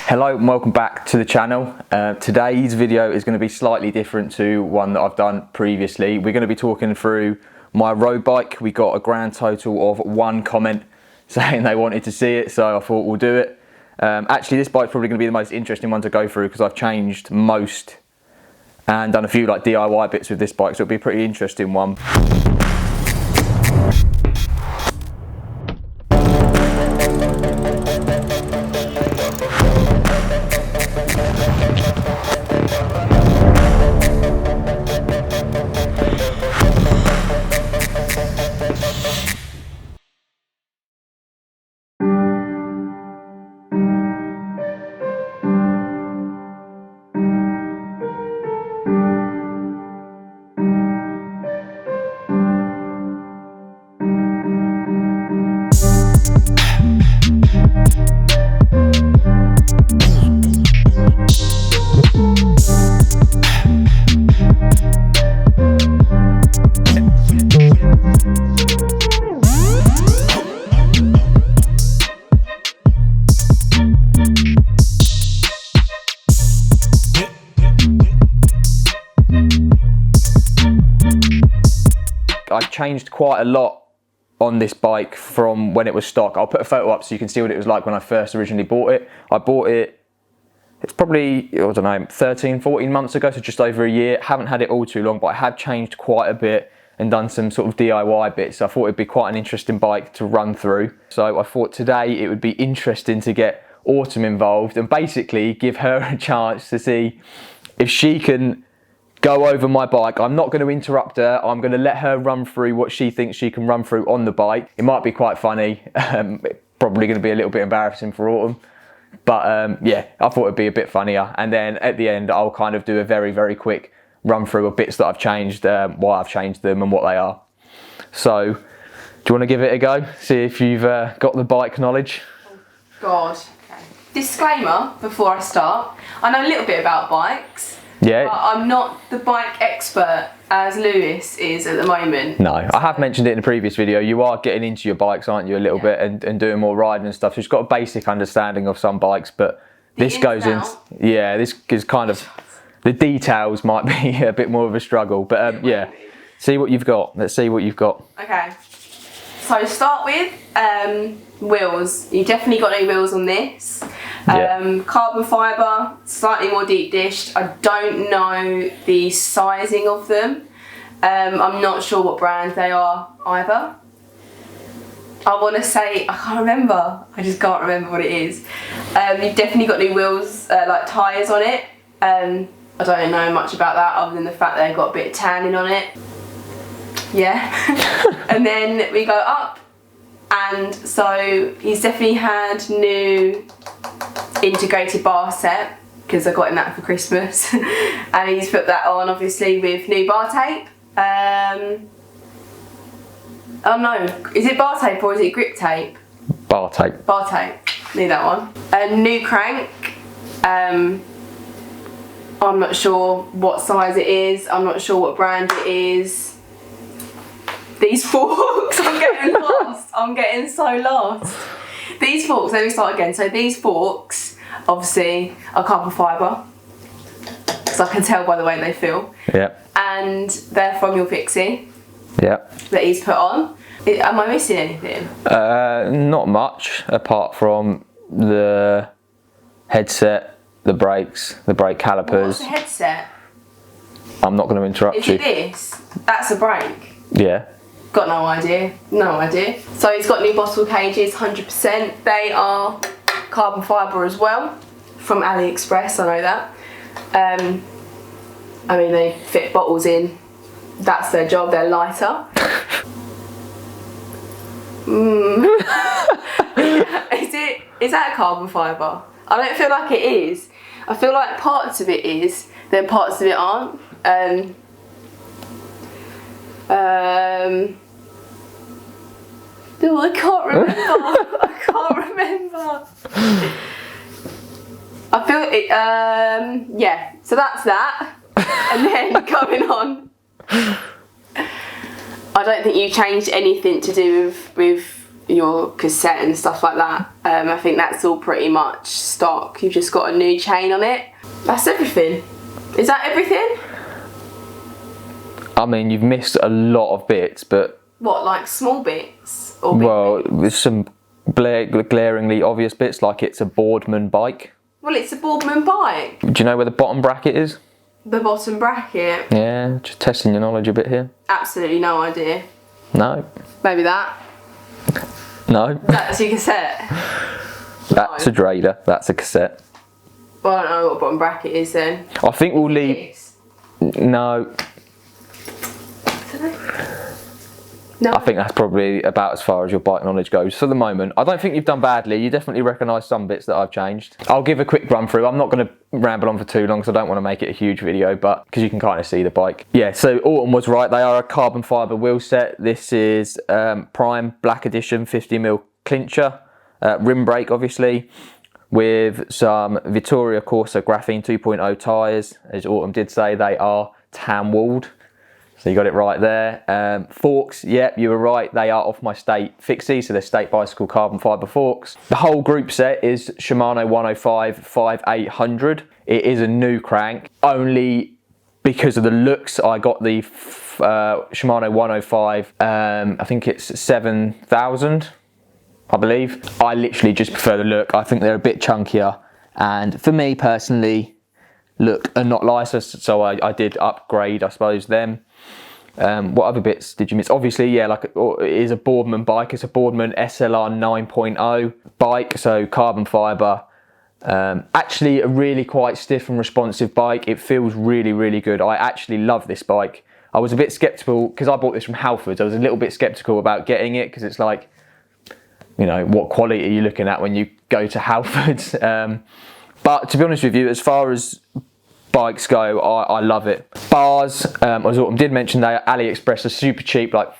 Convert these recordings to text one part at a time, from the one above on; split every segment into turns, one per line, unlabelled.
Hello and welcome back to the channel. Today's video is going to be slightly different to one that I've done previously. We're going to be talking through my road bike. We got a grand total of 1 comment saying they wanted to see it, so I thought we'll do it. Actually, this bike's probably going to be the most interesting one to go through because I've changed most and done a few like DIY bits with this bike, so it'll be a pretty interesting one. I've changed quite a lot on this bike from when it was stock. I'll put a photo up so you can see what it was like when I first originally bought it. I bought it, it's probably, I don't know, 13, 14 months ago, so just over a year. Haven't had it all too long, but I have changed quite a bit and done some sort of DIY bits. So I thought it'd be quite an interesting bike to run through. So I thought today it would be interesting to get Autumn involved and basically give her a chance to see if she can go over my bike. I'm not going to interrupt her. I'm going to let her run through what she thinks she can run through on the bike. It might be quite funny. Probably going to be a little bit embarrassing for Autumn. But yeah, I thought it'd be a bit funnier. And then at the end, I'll kind of do a very, very quick run through of bits that I've changed, why I've changed them and what they are. So, do you want to give it a go? See if you've got the bike knowledge?
Oh God. Okay. Disclaimer before I start. I know a little bit about bikes.
Yeah.
But I'm not the bike expert as Lewis is at the moment.
No, I have mentioned it in a previous video. You are getting into your bikes, aren't you, a little bit, and doing more riding and stuff. So you've got a basic understanding of some bikes, but this goes in. Yeah, this is kind of, the details might be a bit more of a struggle. But yeah, see what you've got. Let's see what you've got.
Okay. So start with wheels. You definitely got no wheels on this. Carbon fibre, slightly more deep dished. I don't know the sizing of them. I'm not sure what brand they are either. I want to say, I can't remember. I just can't remember what it is. You've definitely got new wheels, like tyres on it. I don't know much about that other than the fact that they've got a bit of tanning on it. Yeah. And then we go up, and so he's definitely had new integrated bar set because I got him that for Christmas. And he's put that on obviously with new bar tape. Oh no, is it bar tape or is it grip tape?
Bar tape.
Bar tape, knew that one. A new crank. I'm not sure what size it is, I'm not sure what brand it is. These forks, I'm getting lost. I'm getting so lost. These forks, let me start again. So these forks, obviously, are carbon fibre. Because I can tell by the way they feel.
Yep.
And they're from your Pixie.
Yep.
That he's put on. Am I missing anything?
Not much, apart from the headset, the brakes, the brake calipers.
What's the headset?
I'm not going to interrupt you.
Is it this? That's a brake.
Yeah.
Got no idea. No idea. So he's got new bottle cages, 100%. They are carbon fibre as well, from AliExpress, I know that. I mean, they fit bottles in. That's their job, they're lighter. Is that a carbon fibre? I don't feel like it is. I feel like parts of it is, then parts of it aren't. No, I can't remember. I can't remember. I feel it. Yeah. So that's that. And then coming on, I don't think you changed anything to do with your cassette and stuff like that. I think that's all pretty much stock. You've just got a new chain on it. That's everything. Is that everything?
I mean, you've missed a lot of bits, but...
What, like small bits? Or big
well,
bits?
there's some glaringly obvious bits, like it's a Boardman bike.
Well, it's a Boardman bike.
Do you know where the bottom bracket is?
The bottom bracket?
Yeah, just testing your knowledge a bit here.
Absolutely no idea.
No.
Maybe that?
No.
That's your cassette?
That's a Drader, that's a cassette.
Well, I don't know what bottom bracket is then.
I think we'll leave... No.
No.
I think that's probably about as far as your bike knowledge goes for the moment. I don't think you've done badly. You definitely recognise some bits that I've changed. I'll give a quick run through. I'm not going to ramble on for too long because I don't want to make it a huge video, but because you can kind of see the bike. Yeah, so Autumn was right. They are a carbon fibre wheel set. This is Prime Black Edition 50mm clincher, rim brake obviously, with some Vittoria Corsa Graphene 2.0 tyres. As Autumn did say, they are tan-walled. So you got it right there. Forks, yep, you were right. They are off my State Fixie, so they're State Bicycle carbon fibre forks. The whole group set is Shimano 105 5800. It is a new crank. Only because of the looks, I got the Shimano 105, I think it's 7000, I believe. I literally just prefer the look. I think they're a bit chunkier. And for me personally, look are not licensed, so I did upgrade, I suppose, them. What other bits did you miss? Obviously, yeah, like it is a Boardman bike. It's a Boardman SLR 9.0 bike, so carbon fibre. Actually, a really quite stiff and responsive bike. It feels really, really good. I actually love this bike. I was a bit sceptical because I bought this from Halfords. I was a little bit sceptical about getting it because it's like, you know, what quality are you looking at when you go to Halfords? But to be honest with you, as far as bikes go, I love it. Bars, as Autumn did mention, they are AliExpress, are super cheap, like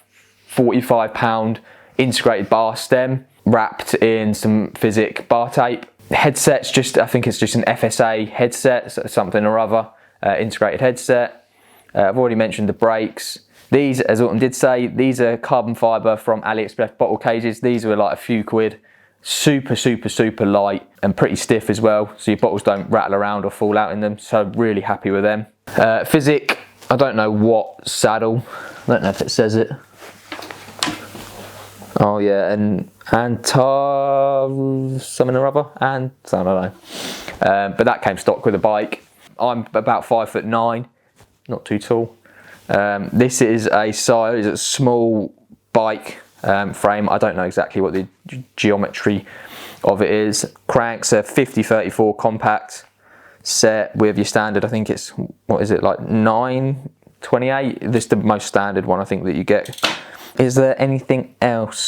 £45 integrated bar stem wrapped in some Physic bar tape. Headsets, I think it's just an FSA headset, something or other, integrated headset. I've already mentioned the brakes. These, as Autumn did say, these are carbon fibre from AliExpress bottle cages. These were like a few quid. Super, super, super light and pretty stiff as well, so your bottles don't rattle around or fall out in them, so really happy with them. Physic, I don't know what saddle, I don't know if it says it. Oh yeah, and something or other, and I don't know. But that came stock with the bike. I'm about 5'9", not too tall. This is a small bike frame. I don't know exactly what the geometry of it is. Cranks a 50-34 compact set with your standard, I think it's, what is it, like 928? This is the most standard one I think that you get. Is there anything else?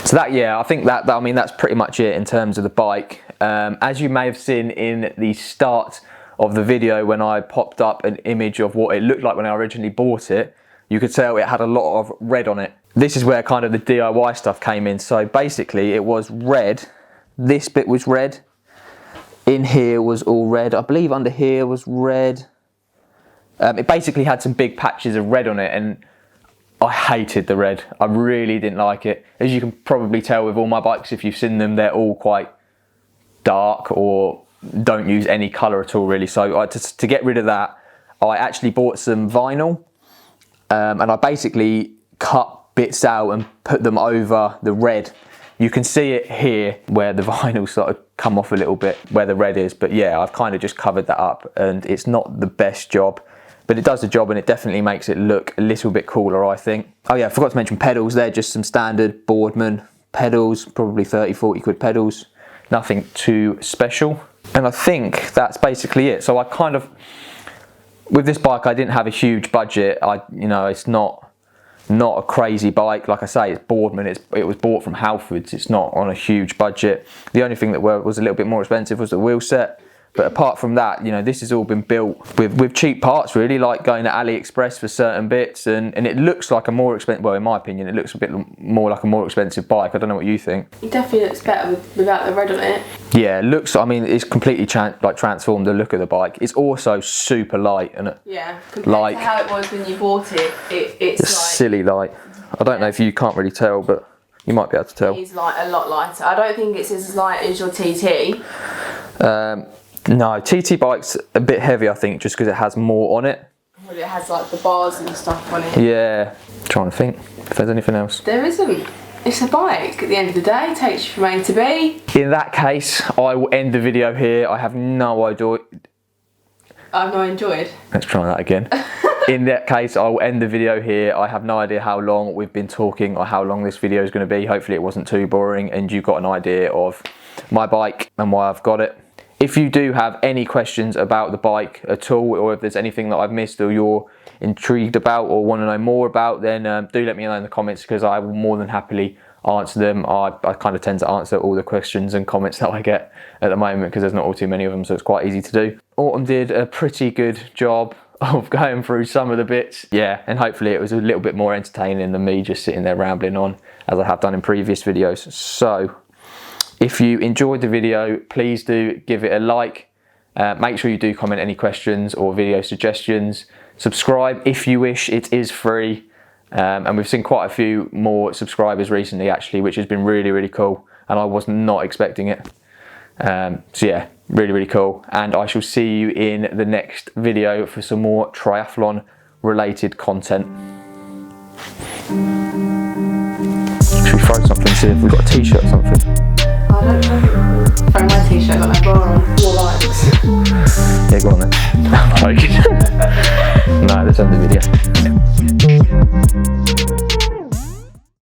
So that, yeah, I think that I mean that's pretty much it in terms of the bike. As you may have seen in the start of the video when I popped up an image of what it looked like when I originally bought it, you could tell it had a lot of red on it. This is where kind of the DIY stuff came in. So basically it was red, this bit was red, in here was all red, I believe under here was red. It basically had some big patches of red on it and I hated the red. I really didn't like it. As you can probably tell with all my bikes, if you've seen them, they're all quite dark or don't use any colour at all really. So to get rid of that, I actually bought some vinyl and I basically cut bits out and put them over the red. You can see it here where the vinyl sort of come off a little bit where the red is, but yeah, I've kind of just covered that up and it's not the best job, but it does the job and it definitely makes it look a little bit cooler, I think. Oh yeah, I forgot to mention pedals. They're just some standard Boardman pedals, probably 30-40 quid pedals, nothing too special. And I think that's basically it. So I kind of, with this bike, I didn't have a huge budget. You know, it's not a crazy bike. Like I say, it's Boardman. It was bought from Halfords. It's not on a huge budget. The only thing that was a little bit more expensive was the wheel set. But apart from that, you know, this has all been built with cheap parts, really, like going to AliExpress for certain bits, and it looks like a more expensive, well, in my opinion, it looks a bit more like a more expensive bike. I don't know what you think.
It definitely looks better without the red on it.
Yeah, it looks, I mean, it's completely transformed the look of the bike. It's also super light, isn't it?
Yeah, compared to how it was when you bought it, it's like...
silly light. I don't know if you can't really tell, but You might be able to tell.
It's like a lot lighter. I don't think it's as light as your TT.
No, TT bike's a bit heavy, I think, just because it has more on it.
Well, it has like the bars and stuff on it.
Yeah. Trying to think if there's anything else.
There isn't. It's a bike. At the end of the day, it takes you from A to B.
In that case, I will end the video here. I have no idea.
I've not enjoyed.
Let's try that again. In that case, I will end the video here. I have no idea how long we've been talking or how long this video is going to be. Hopefully it wasn't too boring and you got an idea of my bike and why I've got it. If you do have any questions about the bike at all, or if there's anything that I've missed or you're intrigued about or want to know more about, then do let me know in the comments, because I will more than happily answer them. I kind of tend to answer all the questions and comments that I get at the moment, because there's not all too many of them, so it's quite easy to do. Autumn did a pretty good job of going through some of the bits. Yeah, and hopefully it was a little bit more entertaining than me just sitting there rambling on, as I have done in previous videos. So if you enjoyed the video, please do give it a like. Make sure you do comment any questions or video suggestions. Subscribe if you wish, it is free. And we've seen quite a few more subscribers recently actually, which has been really, really cool. And I was not expecting it. So yeah, really, really cool. And I shall see you in the next video for some more triathlon related content. Should we throw something, see if we've got a t-shirt or something?
I don't know. Throw my t-shirt, got my bar on. More likes.
Yeah, go on then. I'm joking. No, let's end the video.